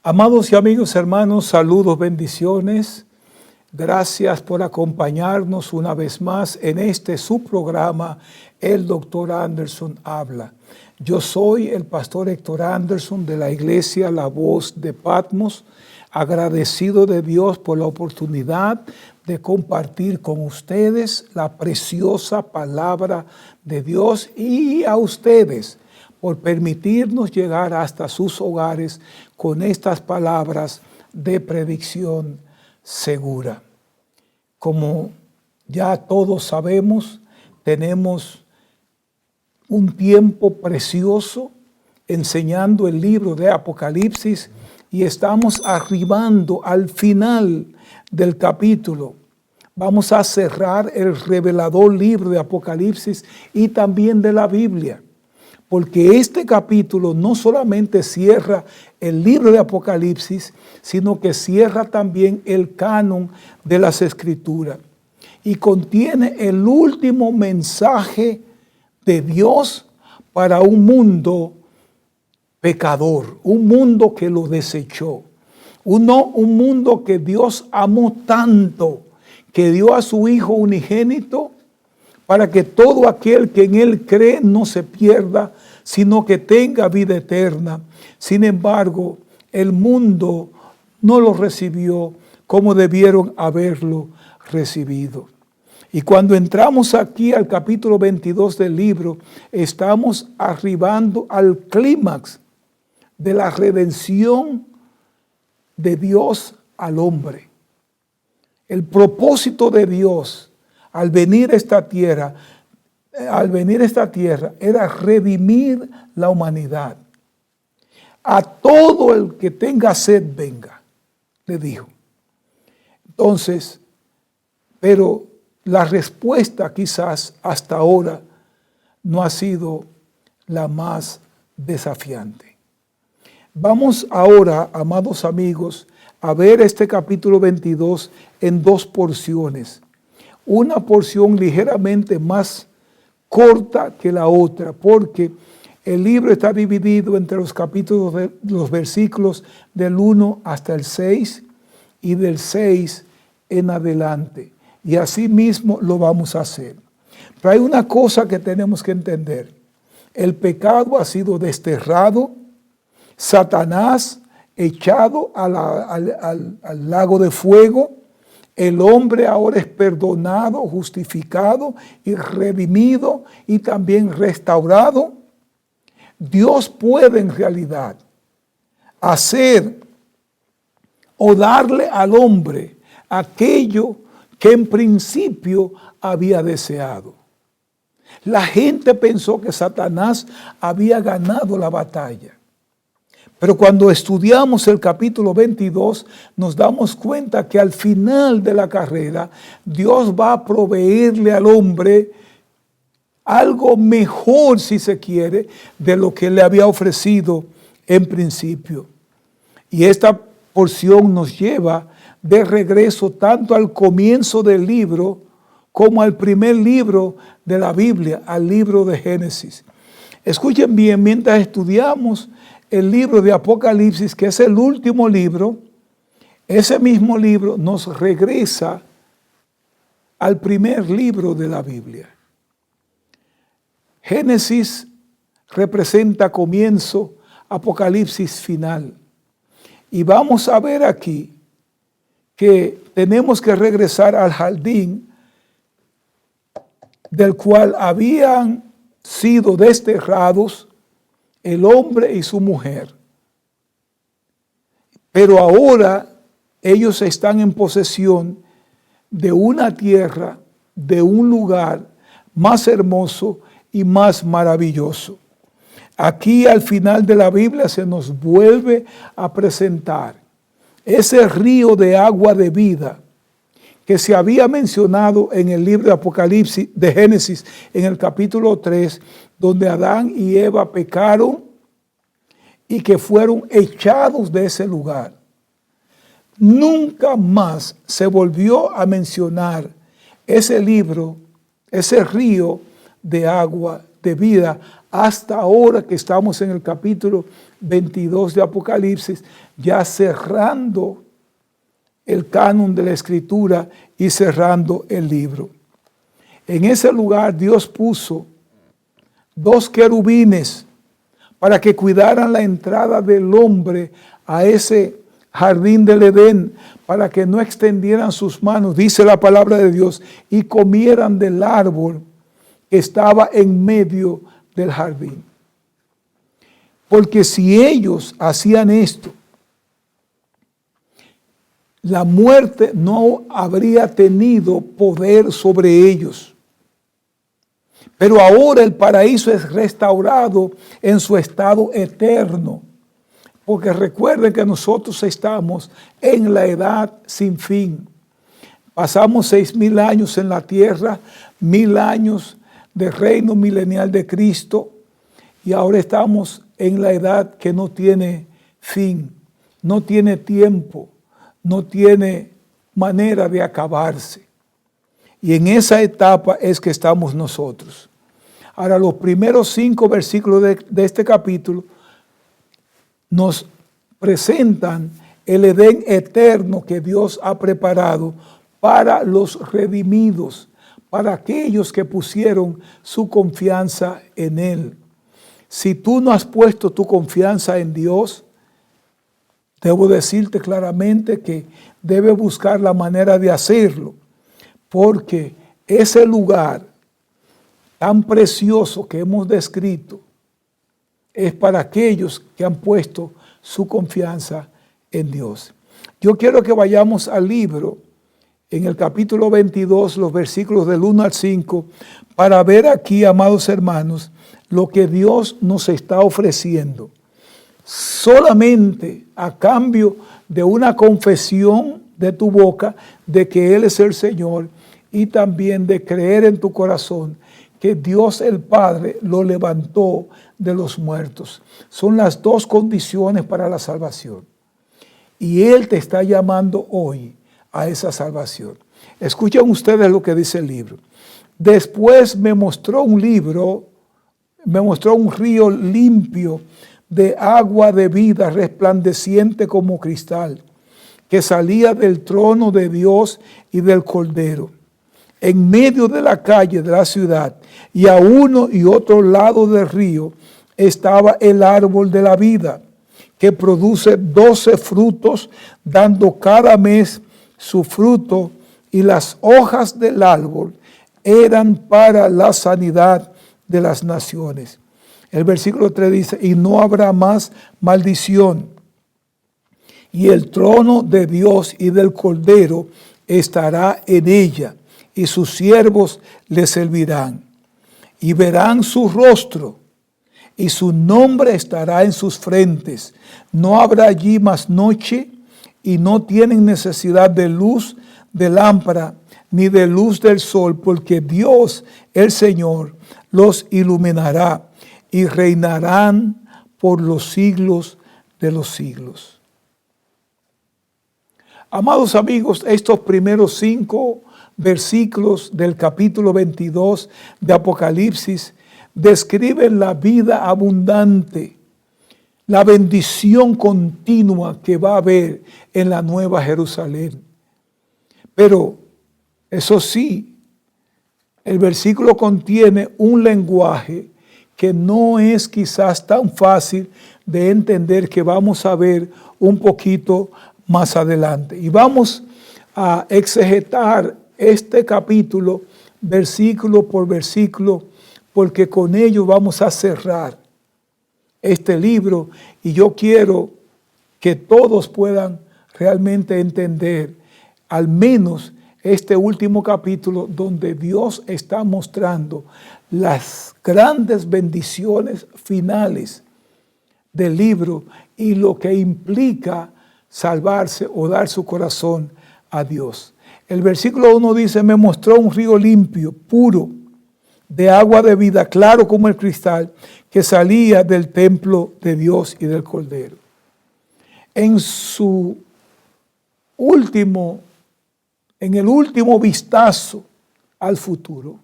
Amados y amigos hermanos, saludos, bendiciones. Gracias por acompañarnos una vez más en este su programa, El Dr. Anderson Habla. Yo soy el pastor Héctor Anderson de la iglesia La Voz de Patmos, agradecido de Dios por la oportunidad de compartir con ustedes la preciosa palabra de Dios y a ustedes por permitirnos llegar hasta sus hogares con estas palabras de predicción segura. Como ya todos sabemos, tenemos un tiempo precioso enseñando el libro de Apocalipsis y estamos arribando al final del capítulo. Vamos a cerrar el revelador libro de Apocalipsis y también de la Biblia. Porque este capítulo no solamente cierra el libro de Apocalipsis, sino que cierra también el canon de las Escrituras. Y contiene el último mensaje de Dios para un mundo pecador, un mundo que lo desechó. Un mundo que Dios amó tanto, que dio a su Hijo unigénito, para que todo aquel que en Él cree no se pierda, sino que tenga vida eterna. Sin embargo, el mundo no lo recibió como debieron haberlo recibido. Y cuando entramos aquí al capítulo 22 del libro, estamos arribando al clímax de la redención de Dios al hombre. El propósito de Dios al venir a esta tierra era redimir la humanidad. A todo el que tenga sed venga, le dijo. Entonces, pero la respuesta quizás hasta ahora no ha sido la más desafiante. Vamos ahora, amados amigos, a ver este capítulo 22 en dos porciones. Una porción ligeramente más corta que la otra, porque el libro está dividido entre los capítulos de los versículos del 1 hasta el 6 y del 6 en adelante. Y así mismo lo vamos a hacer. Pero hay una cosa que tenemos que entender. El pecado ha sido desterrado, Satanás echado al lago de fuego. El hombre ahora es perdonado, justificado y redimido y también restaurado. Dios puede en realidad hacer o darle al hombre aquello que en principio había deseado. La gente pensó que Satanás había ganado la batalla. Pero cuando estudiamos el capítulo 22, nos damos cuenta que al final de la carrera, Dios va a proveerle al hombre algo mejor, si se quiere, de lo que le había ofrecido en principio. Y esta porción nos lleva de regreso tanto al comienzo del libro como al primer libro de la Biblia, al libro de Génesis. Escuchen bien, mientras estudiamos el libro de Apocalipsis, que es el último libro, ese mismo libro nos regresa al primer libro de la Biblia. Génesis representa comienzo, Apocalipsis final. Y vamos a ver aquí que tenemos que regresar al jardín del cual habían sido desterrados el hombre y su mujer. Pero ahora ellos están en posesión de una tierra, de un lugar más hermoso y más maravilloso. Aquí al final de la Biblia se nos vuelve a presentar ese río de agua de vida que se había mencionado en el libro de Apocalipsis, de Génesis, en el capítulo 3, donde Adán y Eva pecaron y que fueron echados de ese lugar. Nunca más se volvió a mencionar ese libro, ese río de agua de vida hasta ahora que estamos en el capítulo 22 de Apocalipsis, ya cerrando el canon de la Escritura y cerrando el libro. En ese lugar Dios puso 2 querubines para que cuidaran la entrada del hombre a ese jardín del Edén, para que no extendieran sus manos, dice la palabra de Dios, y comieran del árbol que estaba en medio del jardín. Porque si ellos hacían esto, la muerte no habría tenido poder sobre ellos. Pero ahora el paraíso es restaurado en su estado eterno. Porque recuerden que nosotros estamos en la edad sin fin. Pasamos 6,000 años en la tierra, 1,000 años de reino milenial de Cristo. Y ahora estamos en la edad que no tiene fin, no tiene tiempo, no tiene manera de acabarse. Y en esa etapa es que estamos nosotros. Ahora, los primeros 5 versículos de este capítulo nos presentan el Edén eterno que Dios ha preparado para los redimidos, para aquellos que pusieron su confianza en Él. Si tú no has puesto tu confianza en Dios, debo decirte claramente que debes buscar la manera de hacerlo, porque ese lugar tan precioso que hemos descrito es para aquellos que han puesto su confianza en Dios. Yo quiero que vayamos al libro, en el capítulo 22, los versículos del 1 al 5, para ver aquí, amados hermanos, lo que Dios nos está ofreciendo. Solamente a cambio de una confesión de tu boca de que Él es el Señor y también de creer en tu corazón que Dios el Padre lo levantó de los muertos. Son las 2 condiciones para la salvación. Y Él te está llamando hoy a esa salvación. Escuchen ustedes lo que dice el libro. Después me mostró un río limpio de agua de vida resplandeciente como cristal, que salía del trono de Dios y del Cordero. En medio de la calle de la ciudad y a uno y otro lado del río estaba el árbol de la vida, que produce 12 frutos, dando cada mes su fruto, y las hojas del árbol eran para la sanidad de las naciones. El versículo 3 dice, y no habrá más maldición, y el trono de Dios y del Cordero estará en ella, y sus siervos le servirán, y verán su rostro, y su nombre estará en sus frentes. No habrá allí más noche, y no tienen necesidad de luz de lámpara, ni de luz del sol, porque Dios, el Señor, los iluminará, y reinarán por los siglos de los siglos. Amados amigos, estos primeros 5 versículos del capítulo 22 de Apocalipsis describen la vida abundante, la bendición continua que va a haber en la Nueva Jerusalén. Pero, eso sí, el versículo contiene un lenguaje que no es quizás tan fácil de entender, que vamos a ver un poquito más adelante. Y vamos a exegetar este capítulo versículo por versículo, porque con ello vamos a cerrar este libro, y yo quiero que todos puedan realmente entender al menos este último capítulo, donde Dios está mostrando las grandes bendiciones finales del libro y lo que implica salvarse o dar su corazón a Dios. El versículo 1 dice, me mostró un río limpio, puro, de agua de vida, claro como el cristal, que salía del templo de Dios y del Cordero. En el último vistazo al futuro,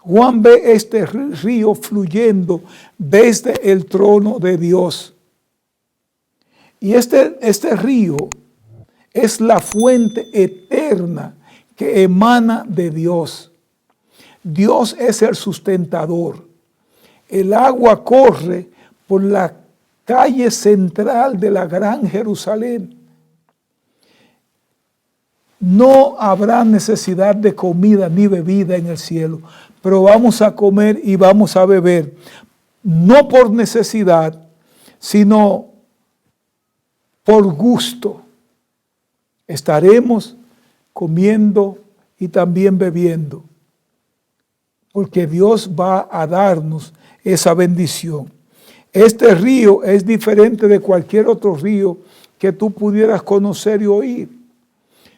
Juan ve este río fluyendo desde el trono de Dios. Y este río es la fuente eterna que emana de Dios. Dios es el sustentador. El agua corre por la calle central de la Gran Jerusalén. No habrá necesidad de comida ni bebida en el cielo, pero vamos a comer y vamos a beber, no por necesidad, sino por gusto. Estaremos comiendo y también bebiendo, porque Dios va a darnos esa bendición. Este río es diferente de cualquier otro río que tú pudieras conocer y oír.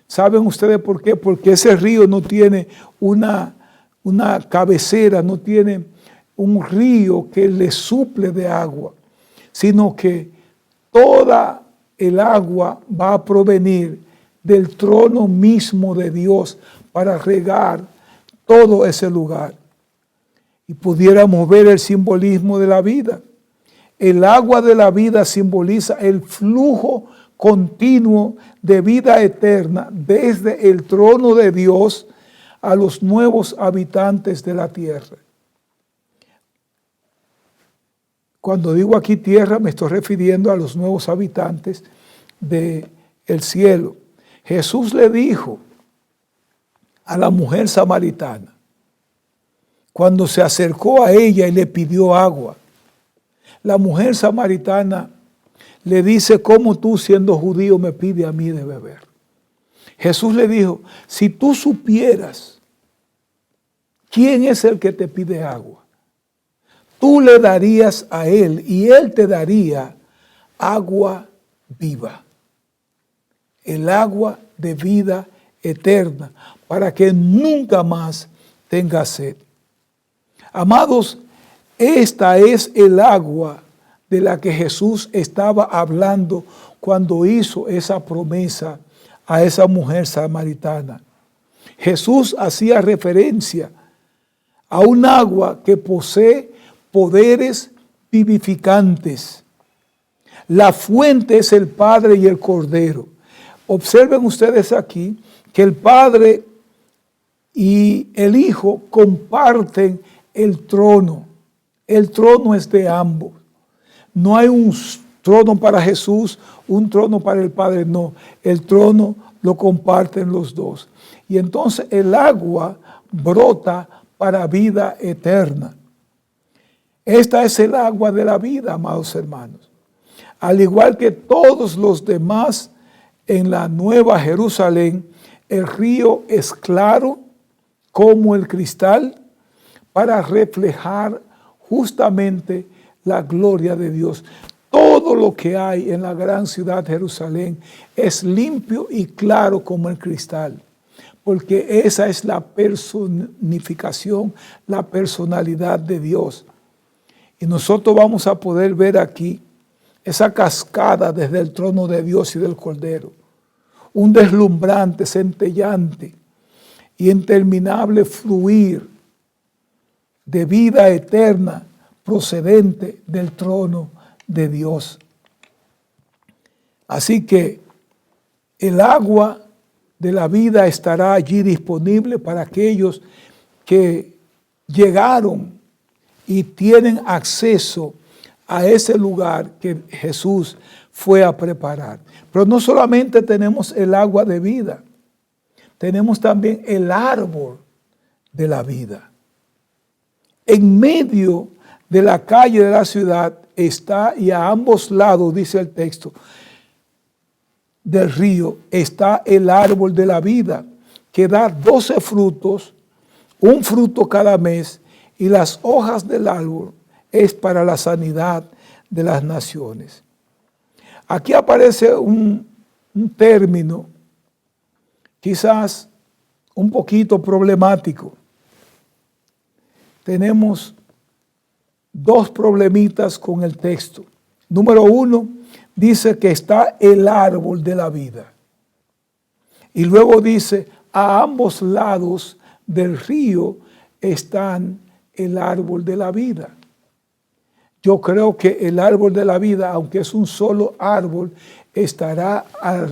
¿Saben ustedes por qué? Porque ese río no tiene una cabecera, no tiene un río que le suple de agua, sino que toda el agua va a provenir del trono mismo de Dios para regar todo ese lugar. Y pudiéramos ver el simbolismo de la vida. El agua de la vida simboliza el flujo continuo de vida eterna desde el trono de Dios a los nuevos habitantes de la tierra. Cuando digo aquí tierra, me estoy refiriendo a los nuevos habitantes del cielo. Jesús le dijo a la mujer samaritana, cuando se acercó a ella y le pidió agua, la mujer samaritana le dice, ¿cómo tú siendo judío me pides a mí de beber? Jesús le dijo, si tú supieras quién es el que te pide agua, tú le darías a él y él te daría agua viva, el agua de vida eterna, para que nunca más tengas sed. Amados, esta es el agua de la que Jesús estaba hablando cuando hizo esa promesa a esa mujer samaritana. Jesús hacía referencia a un agua que posee poderes vivificantes. La fuente es el Padre y el Cordero. Observen ustedes aquí que el Padre y el Hijo comparten el trono. El trono es de ambos. No hay un trono para Jesús, un trono para el Padre, no. El trono lo comparten los dos. Y entonces el agua brota para vida eterna. Esta es el agua de la vida, amados hermanos. Al igual que todos los demás en la Nueva Jerusalén, el río es claro como el cristal para reflejar justamente la gloria de Dios. Todo lo que hay en la gran ciudad de Jerusalén es limpio y claro como el cristal, porque esa es la personificación, la personalidad de Dios. Y nosotros vamos a poder ver aquí esa cascada desde el trono de Dios y del Cordero, un deslumbrante, centellante y interminable fluir de vida eterna procedente del trono de Dios. Así que el agua de la vida estará allí disponible para aquellos que llegaron y tienen acceso a ese lugar que Jesús fue a preparar. Pero no solamente tenemos el agua de vida, tenemos también el árbol de la vida. En medio de la calle de la ciudad está, y a ambos lados, dice el texto, del río, está el árbol de la vida, que da 12 frutos, un fruto cada mes, y las hojas del árbol es para la sanidad de las naciones. Aquí aparece un término quizás un poquito problemático. Tenemos dos problemitas con el texto. Número uno, dice que está el árbol de la vida. Y luego dice, a ambos lados del río están el árbol de la vida. Yo creo que el árbol de la vida, aunque es un solo árbol, estará a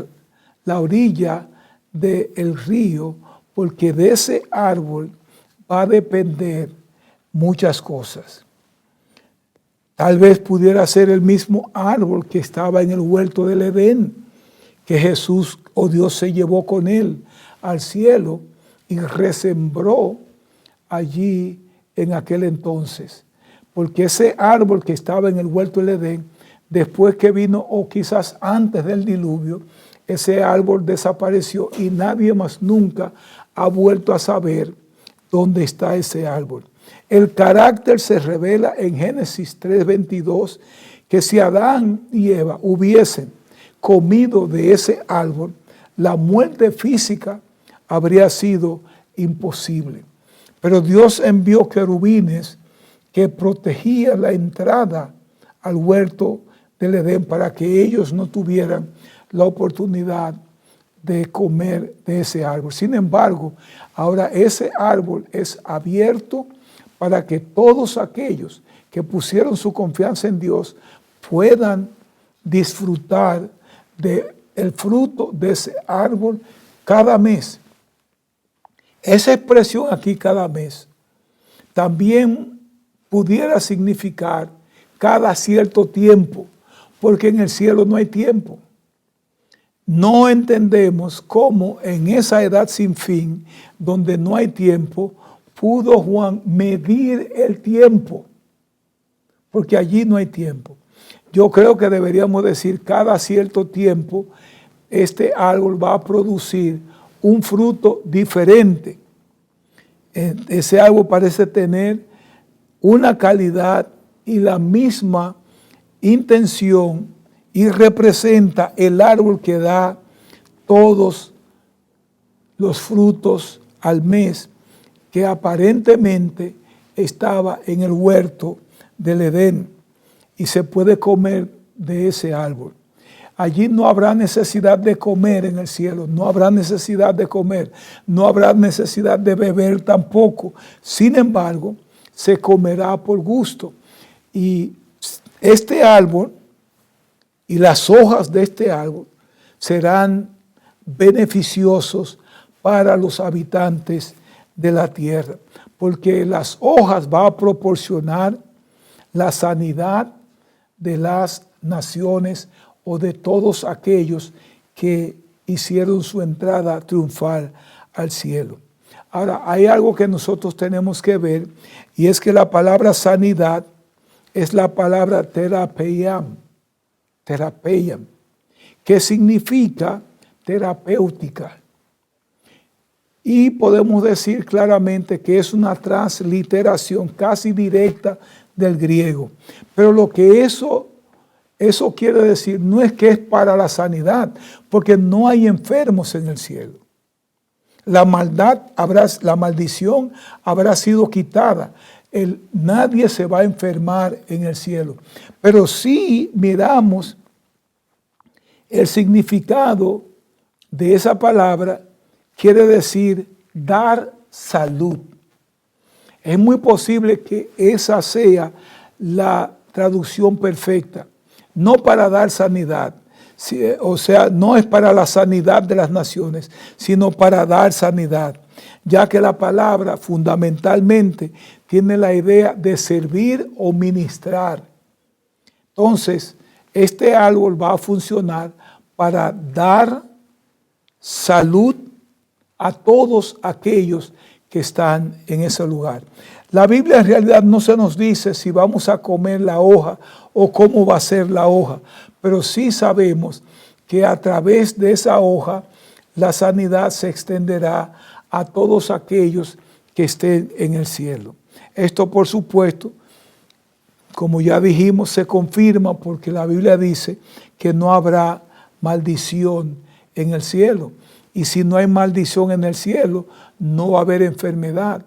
la orilla del río, porque de ese árbol va a depender muchas cosas. Tal vez pudiera ser el mismo árbol que estaba en el huerto del Edén, que Jesús o Dios se llevó con él al cielo y resembró allí en aquel entonces. Porque ese árbol que estaba en el huerto del Edén, después que vino, o quizás antes del diluvio, ese árbol desapareció y nadie más nunca ha vuelto a saber dónde está ese árbol. El carácter se revela en Génesis 3:22, que si Adán y Eva hubiesen comido de ese árbol, la muerte física habría sido imposible. Pero Dios envió querubines que protegían la entrada al huerto del Edén para que ellos no tuvieran la oportunidad de comer de ese árbol. Sin embargo, ahora ese árbol es abierto para que todos aquellos que pusieron su confianza en Dios puedan disfrutar del fruto de ese árbol cada mes. Esa expresión aquí, cada mes, también pudiera significar cada cierto tiempo, porque en el cielo no hay tiempo. No entendemos cómo en esa edad sin fin, donde no hay tiempo, pudo Juan medir el tiempo, porque allí no hay tiempo. Yo creo que deberíamos decir cada cierto tiempo este árbol va a producir un fruto diferente. Ese árbol parece tener una calidad y la misma intención y representa el árbol que da todos los frutos al mes, que aparentemente estaba en el huerto del Edén y se puede comer de ese árbol. Allí no habrá necesidad de comer en el cielo, no habrá necesidad de comer, no habrá necesidad de beber tampoco. Sin embargo, se comerá por gusto. Y este árbol y las hojas de este árbol serán beneficiosos para los habitantes de la tierra, porque las hojas van a proporcionar la sanidad de las naciones o de todos aquellos que hicieron su entrada triunfal al cielo. Ahora, hay algo que nosotros tenemos que ver, y es que la palabra sanidad es la palabra terapeiam, que significa terapéutica. Y podemos decir claramente que es una transliteración casi directa del griego. Pero lo que eso quiere decir no es que es para la sanidad, porque no hay enfermos en el cielo. La maldición habrá sido quitada. Nadie se va a enfermar en el cielo. Pero si miramos el significado de esa palabra, quiere decir dar salud. Es muy posible que esa sea la traducción perfecta. No para dar sanidad, o sea, no es para la sanidad de las naciones, sino para dar sanidad, ya que la palabra fundamentalmente tiene la idea de servir o ministrar. Entonces, este árbol va a funcionar para dar salud a todos aquellos que están en ese lugar. La Biblia en realidad no se nos dice si vamos a comer la hoja o cómo va a ser la hoja, pero sí sabemos que a través de esa hoja la sanidad se extenderá a todos aquellos que estén en el cielo. Esto, por supuesto, como ya dijimos, se confirma porque la Biblia dice que no habrá maldición en el cielo. Y si no hay maldición en el cielo, no va a haber enfermedad.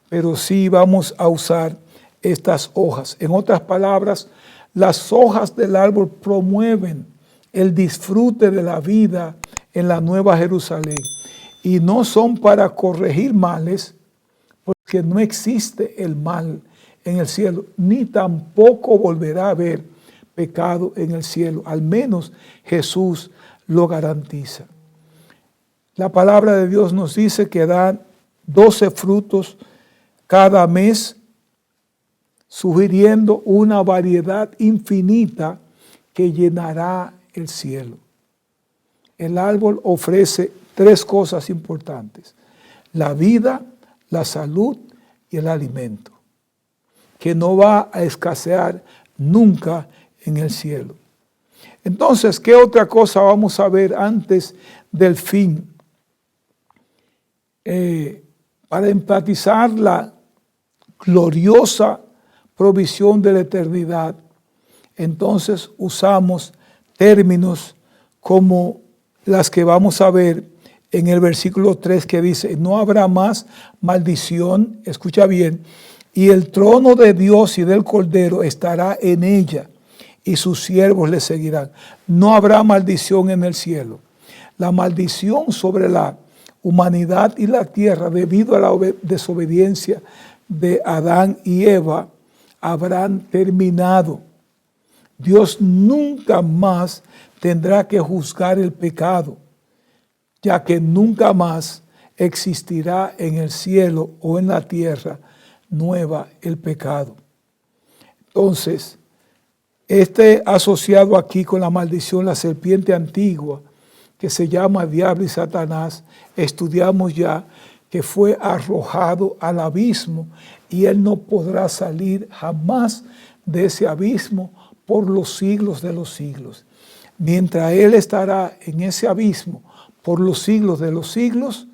Pero sí vamos a usar estas hojas. En otras palabras, las hojas del árbol promueven el disfrute de la vida en la Nueva Jerusalén. Y no son para corregir males, que no existe el mal en el cielo, ni tampoco volverá a haber pecado en el cielo. Al menos Jesús lo garantiza. La palabra de Dios nos dice que dan 12 frutos cada mes, sugiriendo una variedad infinita que llenará el cielo. El árbol ofrece 3 cosas importantes: la vida, la salud y el alimento, que no va a escasear nunca en el cielo. Entonces, ¿qué otra cosa vamos a ver antes del fin? Para enfatizar la gloriosa provisión de la eternidad, entonces usamos términos como las que vamos a ver en el versículo 3, que dice: no habrá más maldición, escucha bien, y el trono de Dios y del Cordero estará en ella, y sus siervos le seguirán. No habrá maldición en el cielo. La maldición sobre la humanidad y la tierra, debido a la desobediencia de Adán y Eva, habrán terminado. Dios nunca más tendrá que juzgar el pecado, ya que nunca más existirá en el cielo o en la tierra nueva el pecado. Entonces, asociado aquí con la maldición, la serpiente antigua, que se llama Diablo y Satanás, estudiamos ya que fue arrojado al abismo y él no podrá salir jamás de ese abismo por los siglos de los siglos. Mientras él estará en ese abismo por los siglos de los siglos,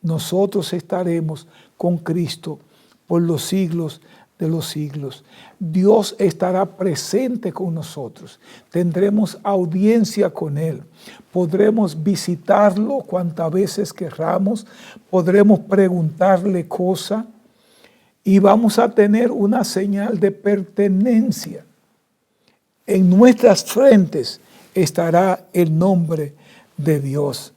nosotros estaremos con Cristo por los siglos de los siglos. Dios estará presente con nosotros. Tendremos audiencia con Él. Podremos visitarlo cuantas veces querramos. Podremos preguntarle cosas. Y vamos a tener una señal de pertenencia. En nuestras frentes estará el nombre de Dios.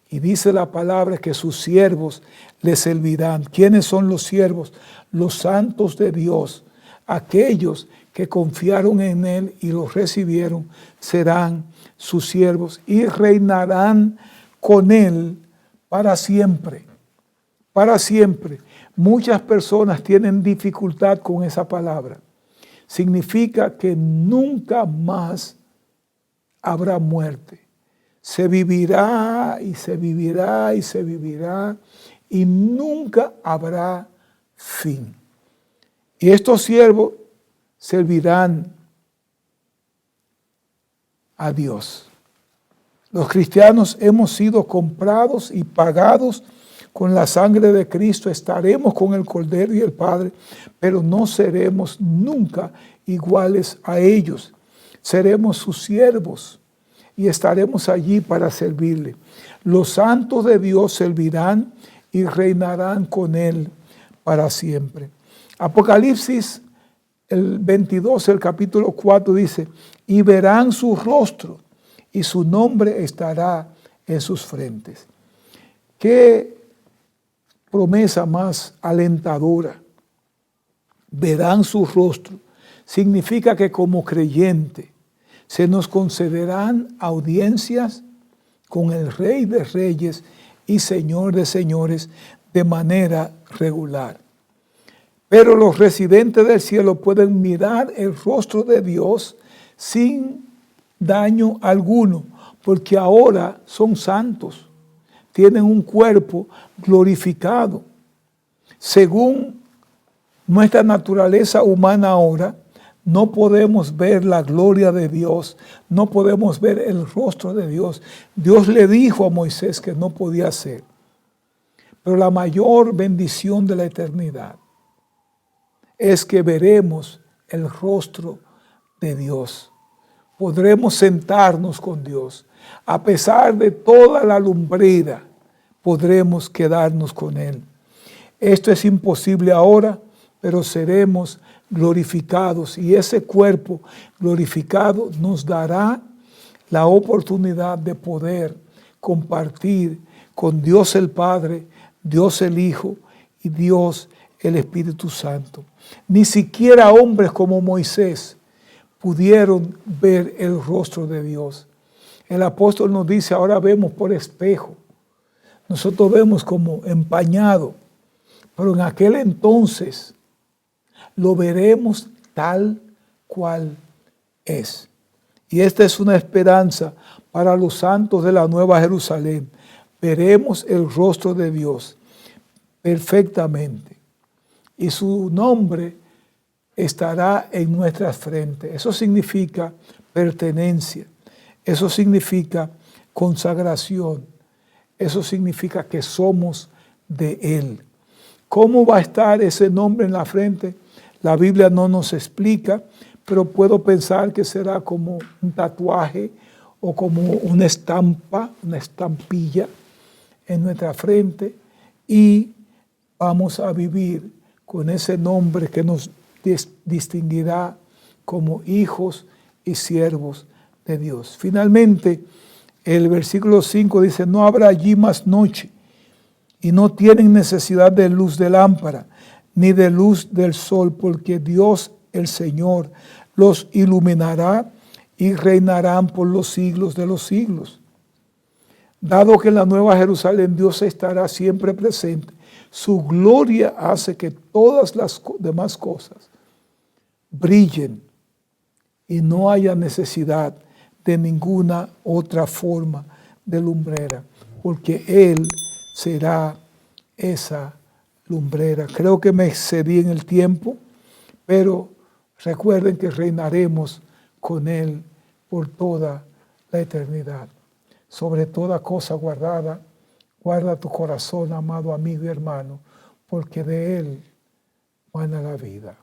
Y dice la palabra que sus siervos le servirán. ¿Quiénes son los siervos? Los santos de Dios. Aquellos que confiaron en Él y los recibieron serán sus siervos y reinarán con Él para siempre. Para siempre. Muchas personas tienen dificultad con esa palabra. Significa que nunca más habrá muerte. Se vivirá y se vivirá y se vivirá y nunca habrá fin. Y estos siervos servirán a Dios. Los cristianos hemos sido comprados y pagados con la sangre de Cristo. Estaremos con el Cordero y el Padre, pero no seremos nunca iguales a ellos. Seremos sus siervos y estaremos allí para servirle. Los santos de Dios servirán y reinarán con Él para siempre. Apocalipsis, el 22, el capítulo 4 dice: y verán su rostro y su nombre estará en sus frentes. Qué promesa más alentadora. Verán su rostro. Significa que como creyente se nos concederán audiencias con el Rey de Reyes y Señor de Señores de manera regular. Pero los residentes del cielo pueden mirar el rostro de Dios sin daño alguno, porque ahora son santos, tienen un cuerpo glorificado. Según nuestra naturaleza humana ahora, no podemos ver la gloria de Dios, no podemos ver el rostro de Dios. Dios le dijo a Moisés que no podía hacer. Pero la mayor bendición de la eternidad es que veremos el rostro de Dios. Podremos sentarnos con Dios. A pesar de toda la lumbrera, podremos quedarnos con Él. Esto es imposible ahora, pero seremos glorificados y ese cuerpo glorificado nos dará la oportunidad de poder compartir con Dios el Padre, Dios el Hijo y Dios el Espíritu Santo. Ni siquiera hombres como Moisés pudieron ver el rostro de Dios. El apóstol nos dice, ahora vemos por espejo. Nosotros vemos como empañado, pero en aquel entonces lo veremos tal cual es. Y esta es una esperanza para los santos de la Nueva Jerusalén. Veremos el rostro de Dios perfectamente. Y su nombre estará en nuestras frentes. Eso significa pertenencia. Eso significa consagración. Eso significa que somos de Él. ¿Cómo va a estar ese nombre en la frente? La Biblia no nos explica, pero puedo pensar que será como un tatuaje o como una estampa, una estampilla en nuestra frente, y vamos a vivir con ese nombre que nos distinguirá como hijos y siervos de Dios. Finalmente, el versículo 5 dice, no habrá allí más noche, y no tienen necesidad de luz de lámpara, ni de luz del sol, porque Dios el Señor los iluminará y reinarán por los siglos de los siglos. Dado que en la Nueva Jerusalén Dios estará siempre presente, su gloria hace que todas las demás cosas brillen y no haya necesidad de ninguna otra forma de lumbrera, porque Él será esa lumbrera. Creo que me excedí en el tiempo, pero recuerden que reinaremos con Él por toda la eternidad. Sobre toda cosa guardada, guarda tu corazón, amado amigo y hermano, porque de Él mana la vida.